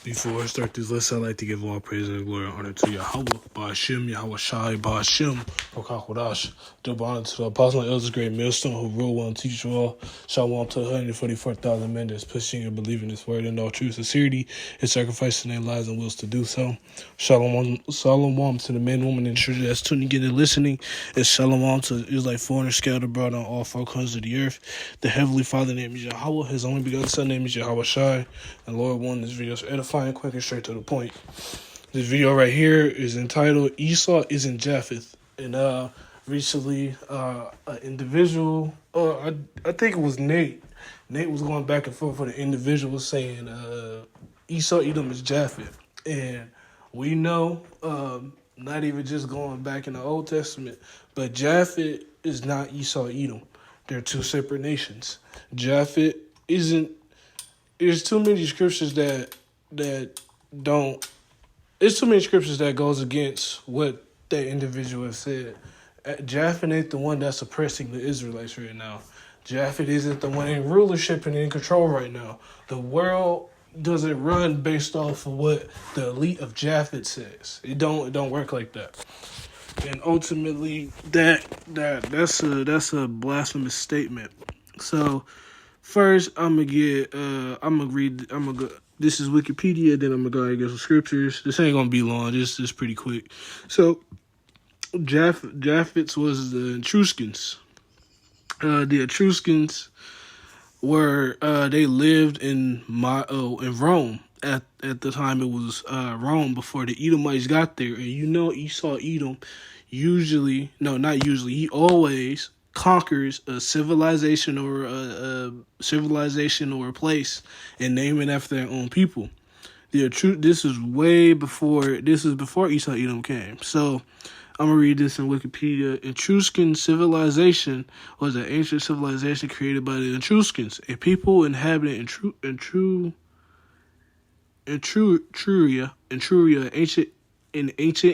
Before I start this list, I'd like to give all praise and glory and honor to Yahweh, Ba'ashem, Yahweh Shai, Ba'ashem, Okakwadash. Double honor to the apostle and elders, great millstone, who rule well and teach you all. Shalom to 144,000 men that's pushing and believing this word in all true sincerity and sacrificing their lives and wills to do so. Shalom to the men, women, and children that's tuning in and listening. And shalom to Israelite foreigners scattered abroad on all four corners of the earth. The Heavenly Father named is Yahweh, His only begotten Son named is Yahweh Shai. And Lord wanted this video to edify and quick and straight to the point. This video right here is entitled Esau Isn't Japheth. And recently an individual, I think it was Nate. Nate was going back and forth with an individual saying Esau Edom is Japheth. And we know, not even just going back in the Old Testament, but Japheth is not Esau Edom. They're two separate nations. Japheth isn't. There's too many scriptures that don't. There's too many scriptures that goes against what that individual has said. Japheth ain't the one that's oppressing the Israelites right now. Japheth isn't the one in rulership and in control right now. The world doesn't run based off of what the elite of Japheth says. It don't work like that. And ultimately, that's a blasphemous statement. So first, this is Wikipedia, then I'm gonna go and get some scriptures. This ain't gonna be long. This is pretty quick. So Japheth was the Etruscans. The Etruscans were they lived in Rome at the time. It was Rome before the Edomites got there. And Esau Edom he always conquers a civilization or a place and name it after their own people. This is before Esau Edom came. So I'm gonna read this in Wikipedia. Etruscan civilization was an ancient civilization created by the Etruscans, a people inhabiting Etruria, ancient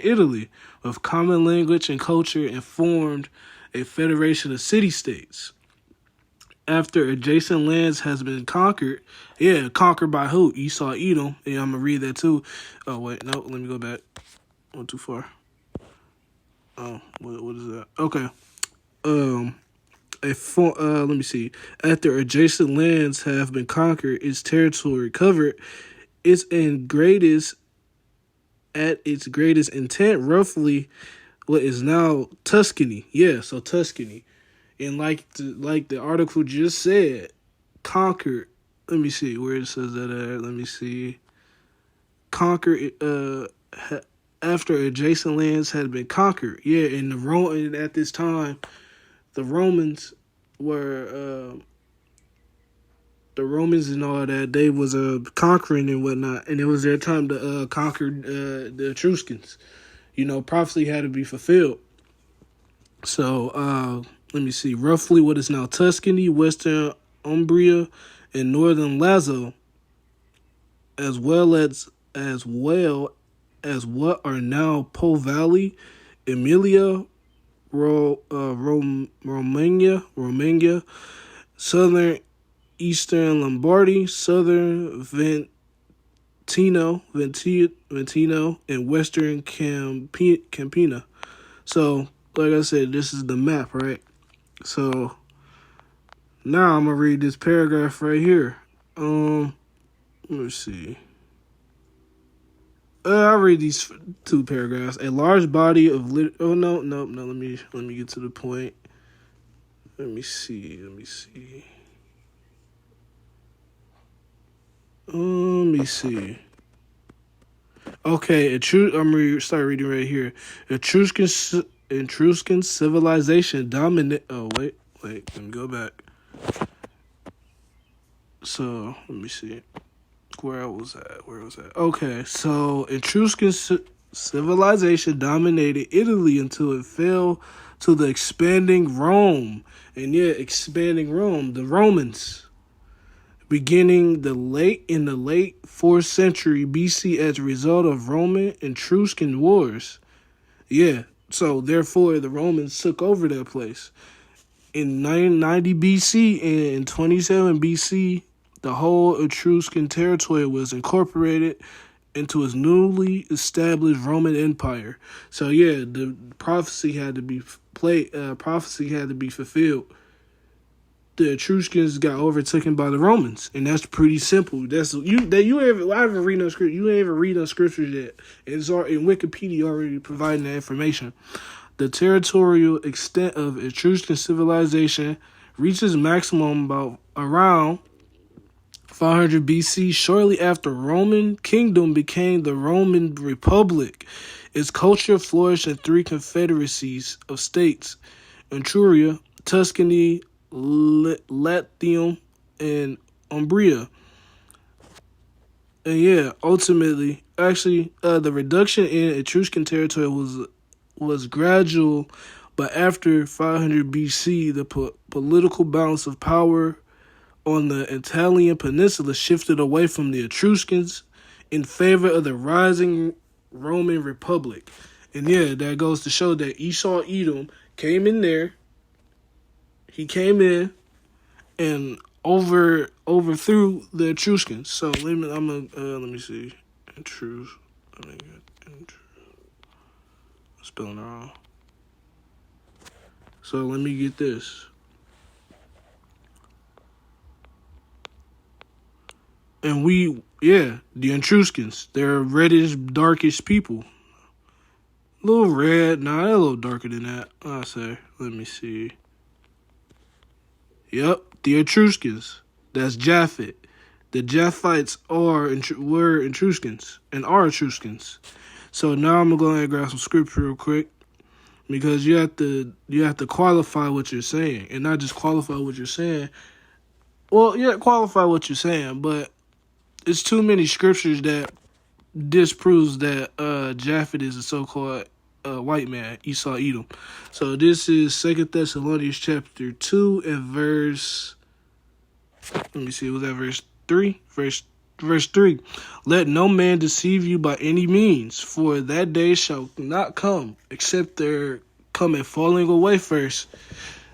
Italy, with common language and culture, and formed a federation of city-states. After adjacent lands has been conquered by who? Esau Edom. And I'm going to read that too. Oh, wait, no, let me go back. Went too far. Oh, what is that? Okay. Let me see. After adjacent lands have been conquered, its territory covered, at its greatest intent, roughly what is now Tuscany. Yeah, so Tuscany. And like the article just said, conquered. Let me see where it says that at. Let me see. Conquered after adjacent lands had been conquered. Yeah, and at this time, the Romans were the Romans and all that, they was conquering and whatnot, and it was their time to conquer the Etruscans. Prophecy had to be fulfilled. So let me see. Roughly what is now Tuscany, Western Umbria, and Northern Lazio, as well as what are now Po Valley, Emilia, Romagna, Southern Eastern Lombardy, Southern Ventino, and Western Campina. So, like I said, this is the map, right? So, now I'm going to read this paragraph right here. Let me see. I'll read these two paragraphs. A large body of let me get to the point. Let me see. Okay, I'm going to start reading right here. Etruscan civilization dominate. Oh, wait. Let me go back. So, let me see. Where was that? Okay, so Etruscan civilization dominated Italy until it fell to the expanding Rome. And expanding Rome, the Romans, beginning in the late 4th century BC as a result of Roman Etruscan wars. Yeah, so therefore the Romans took over that place. In 990 BC and in 27 BC the whole Etruscan territory was incorporated into his newly established Roman Empire. So yeah, the prophecy had to be fulfilled. The Etruscans got overtaken by the Romans, and that's pretty simple. That's you ever I haven't read no script. You ain't ever read no scriptures yet. It's already in Wikipedia already providing that information. The territorial extent of Etruscan civilization reaches maximum about around 500 BC, shortly after Roman kingdom became the Roman Republic. Its culture flourished in three confederacies of states: Etruria, Tuscany, Latium, and Umbria. And yeah, ultimately, the reduction in Etruscan territory was gradual, but after 500 BC, the political balance of power on the Italian peninsula shifted away from the Etruscans in favor of the rising Roman Republic. And yeah, that goes to show that Esau Edom came in there. He came in and overthrew the Etruscans. So let me see. Spelling it wrong. So let me get this. And the Etruscans, they're reddish, darkish people. A little red, they're a little darker than that, I say. Let me see. Yep, the Etruscans. That's Japheth. The Japhethites were Etruscans and are Etruscans. So now I'm gonna go ahead and grab some scripture real quick, because you have to qualify what you're saying, and not just qualify what you're saying. Well, yeah, qualify what you're saying, but it's too many scriptures that disproves that Japheth is a so-called white man, Esau Edom. So this is 2 Thessalonians chapter 2 and verse, let me see, was that verse 3? Verse 3. Let no man deceive you by any means, for that day shall not come, except there come a falling away first,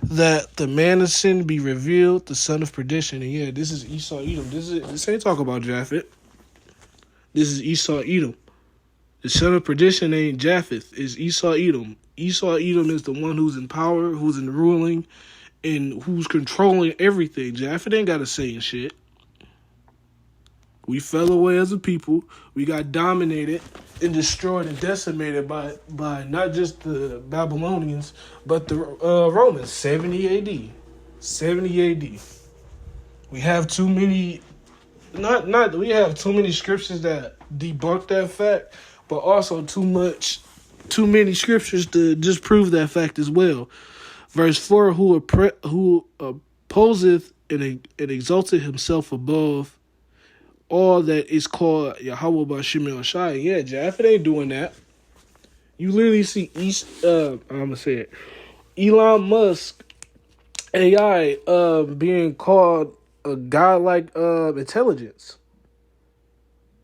that the man of sin be revealed, the son of perdition. And yeah, this is Esau Edom. This ain't talk about Japheth. This is Esau Edom. The son of perdition ain't Japheth. It's Esau Edom. Esau Edom is the one who's in power, who's in ruling, and who's controlling everything. Japheth ain't got a say in shit. We fell away as a people. We got dominated and destroyed and decimated by not just the Babylonians, but the Romans. 70 AD. 70 AD. We have too many. We have too many scriptures that debunk that fact, but also too many scriptures to disprove that fact as well. Verse 4: Who opposeth and exalted himself above all that is called Yahweh Bashim Shai. Yeah, Japheth ain't doing that. You literally see I'm gonna say it, Elon Musk AI being called a godlike intelligence.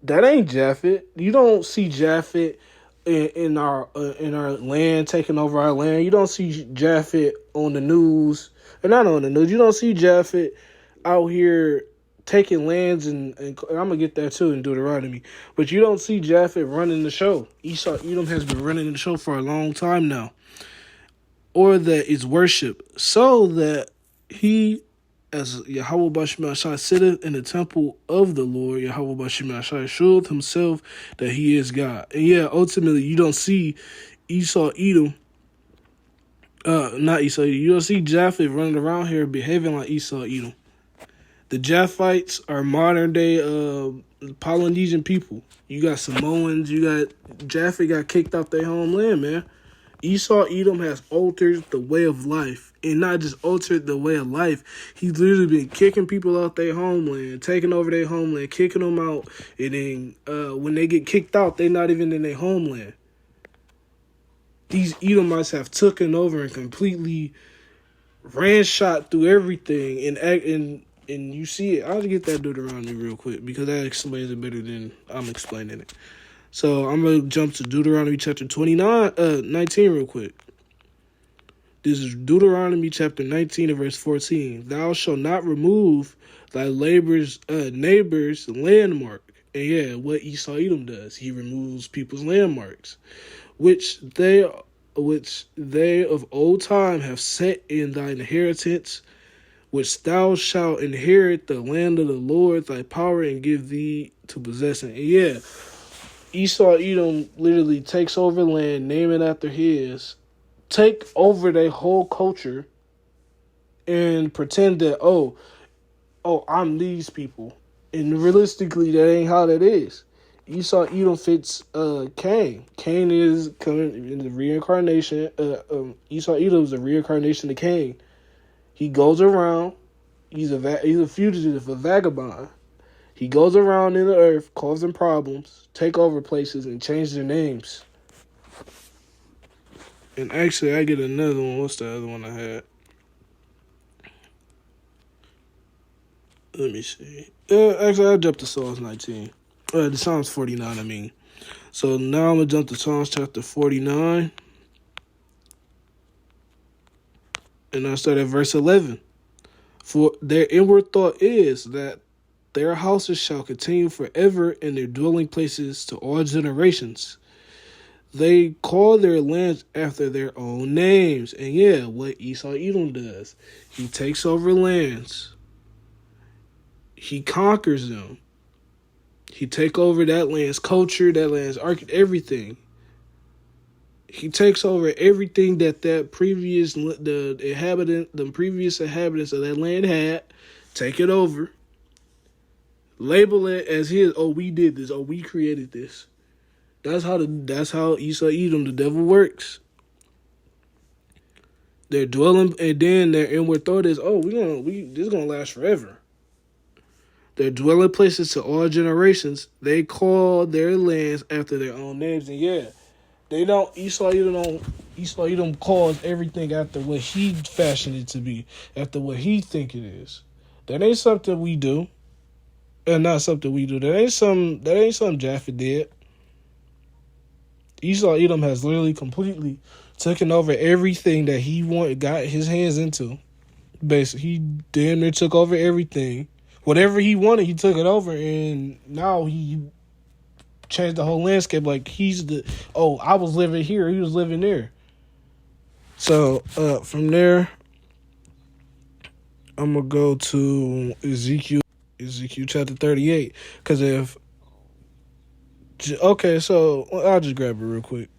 That ain't Japheth. You don't see Japheth in our land, taking over our land. You don't see Japheth on the news, or not on the news. You don't see Japheth out here taking lands, and I'm gonna get that too in Deuteronomy. But you don't see Japheth running the show. Esau Edom has been running the show for a long time now. Or that is worship, so that he, as Yahweh Bashim Shai, sitteth in the temple of the Lord, Yahweh Bashim Shai, showeth himself that he is God. And yeah, ultimately, you don't see Esau Edom, not Esau Edom, you don't see Japheth running around here behaving like Esau Edom. The Japhethites are modern day Polynesian people. You got Samoans, Japheth got kicked off their homeland, man. Esau Edom has altered the way of life. And not just altered the way of life, he's literally been kicking people out their homeland, taking over their homeland, kicking them out. And then when they get kicked out, they're not even in their homeland. These Edomites have taken over and completely ran-shot through everything. And you see it. I'll just get that Deuteronomy real quick, because that explains it better than I'm explaining it. So I'm going to jump to Deuteronomy chapter 19 real quick. This is Deuteronomy chapter 19 and verse 14. Thou shalt not remove thy neighbor's landmark. And yeah, what Esau Edom does, he removes people's landmarks, which they of old time have set in thine inheritance, which thou shalt inherit the land of the Lord thy power and give thee to possess it. And yeah, Esau Edom literally takes over land, name it after his, take over their whole culture, and pretend that, oh, I'm these people. And realistically, that ain't how that is. Esau Edom fits Cain. Cain is coming in the reincarnation. Esau Edom is a reincarnation of Cain. He goes around. He's a fugitive, a vagabond. He goes around in the earth, causing problems, take over places, and change their names. And actually, I get another one. What's the other one I had? Let me see. Actually, I'll jump to Psalms 19. The Psalms 49, I mean. So now I'm going to jump to Psalms chapter 49. And I'll start at verse 11. For their inward thought is that their houses shall continue forever, and their dwelling places to all generations. They call their lands after their own names. And yeah, what Esau Edom does, he takes over lands. He conquers them. He take over that land's culture, that land's everything. He takes over everything that the previous inhabitants of that land had. Take it over. Label it as his. Oh, we did this. Oh, we created this. That's how Esau Edom, the devil, works. They're dwelling, and then their inward thought is, oh, this is gonna last forever. Their dwelling places to all generations. They call their lands after their own names. And yeah, Esau Edom calls everything after what he fashioned it to be, after what he think it is. That ain't something we do. And not something we do. That ain't something Japheth did. Esau Edom has literally completely taken over everything that he got his hands into. Basically, he damn near took over everything. Whatever he wanted, he took it over, and now he changed the whole landscape. Like I was living here, he was living there. So from there, I'm gonna go to Ezekiel chapter 38. So I'll just grab it real quick,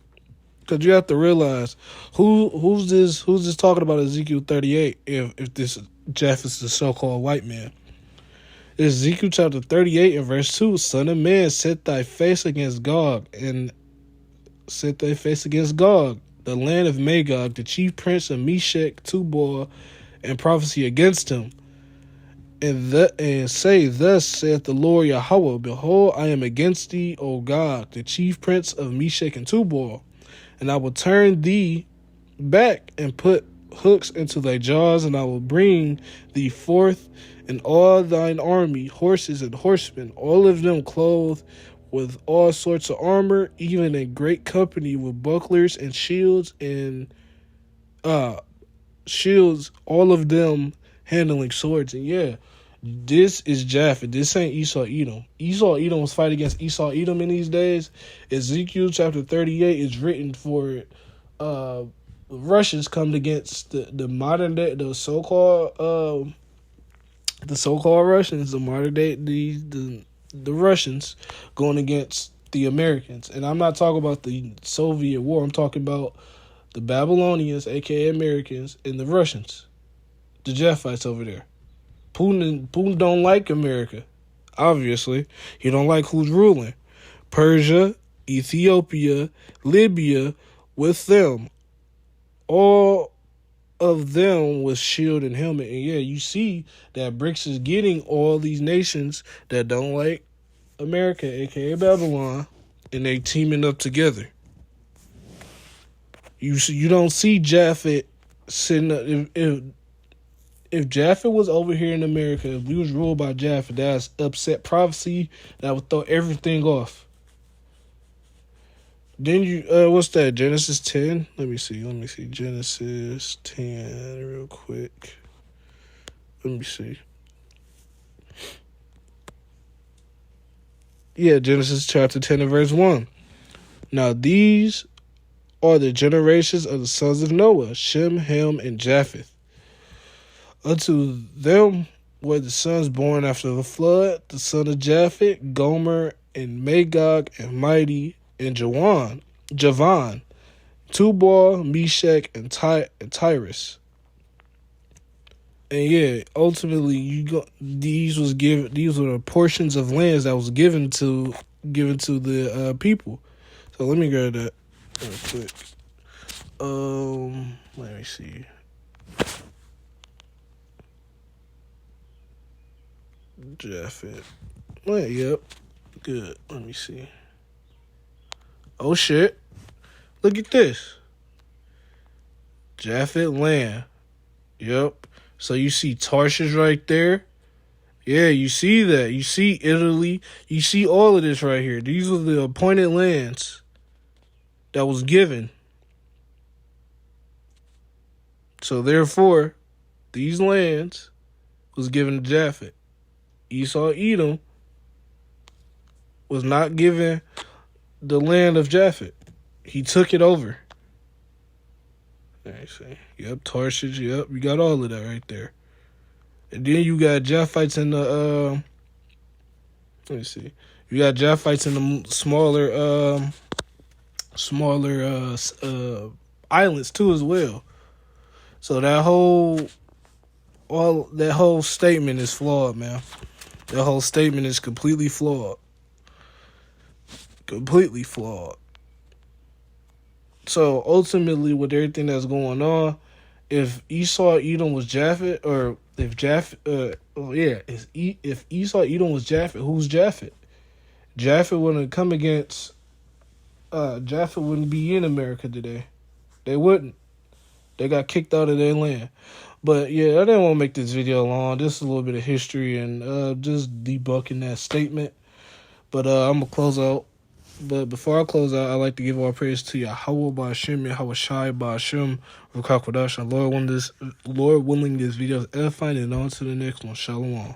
because you have to realize who's this talking about Ezekiel 38. If this Japheth is a so-called white man. Ezekiel chapter 38 and verse 2, Son of man, set thy face against Gog, the land of Magog, the chief prince of Meshech, Tubal, and prophecy against him. And say, Thus saith the Lord Yahweh, Behold, I am against thee, O Gog, the chief prince of Meshech and Tubal, and I will turn thee back and put hooks into thy jaws, and I will bring thee forth and all thine army, horses and horsemen, all of them clothed with all sorts of armor, even in great company with bucklers and shields, all of them handling swords. And yeah, this is Japheth. This ain't Esau Edom. Esau Edom was fighting against Esau Edom in these days. Ezekiel chapter 38 is written for Russians coming against the modern day, the so-called Russians, the modern day, the Russians going against the Americans. And I'm not talking about the Soviet War. I'm talking about the Babylonians, aka Americans, and the Russians, the Japhethites over there. Putin don't like America. Obviously, he don't like who's ruling. Persia, Ethiopia, Libya, with them, all of them with shield and helmet. And yeah, you see that BRICS is getting all these nations that don't like America, aka Babylon, and they teaming up together. You don't see Japheth sitting up. If Japheth was over here in America, if we was ruled by Japheth, that's upset prophecy. That would throw everything off. Then you what's that? Genesis 10? Let me see. Genesis 10 real quick. Let me see. Yeah, Genesis chapter 10 and verse 1. Now these are the generations of the sons of Noah, Shem, Ham, and Japheth. Unto them were the sons born after the flood, the son of Japheth, Gomer, and Magog, and Mighty, and Javan, Tubal, Meshach, and Tyrus. And yeah, ultimately, these were the portions of lands that was given to the people. So let me grab that real quick. Let me see. Japheth. Yep. Good. Let me see. Oh shit. Look at this. Japheth land. Yep. So you see Tarshish right there. Yeah, you see that. You see Italy. You see all of this right here. These were the appointed lands that was given. So therefore, these lands was given to Japheth. Esau, Edom was not given the land of Japheth. He took it over. Let me see. Yep, Tarshish. Yep, you got all of that right there. And then you got Japhites in the let me see. You got Japhites in the smaller islands too as well. So that whole statement is flawed, man. That whole statement is completely flawed. Completely flawed. So ultimately, with everything that's going on, if Esau Edom was Japheth, or if if Esau Edom was Japheth, who's Japheth? Japheth wouldn't come against. Japheth wouldn't be in America today. They wouldn't. They got kicked out of their land. But yeah, I didn't want to make this video long. Just a little bit of history and just debunking that statement. But I'm gonna close out. But before I close out, I'd like to give all praise to Yahweh Ba'Shem, Yahweh Shai Ba'Shem, Rukakwadash. Lord willing, this video is edifying, and on to the next one. Shalom.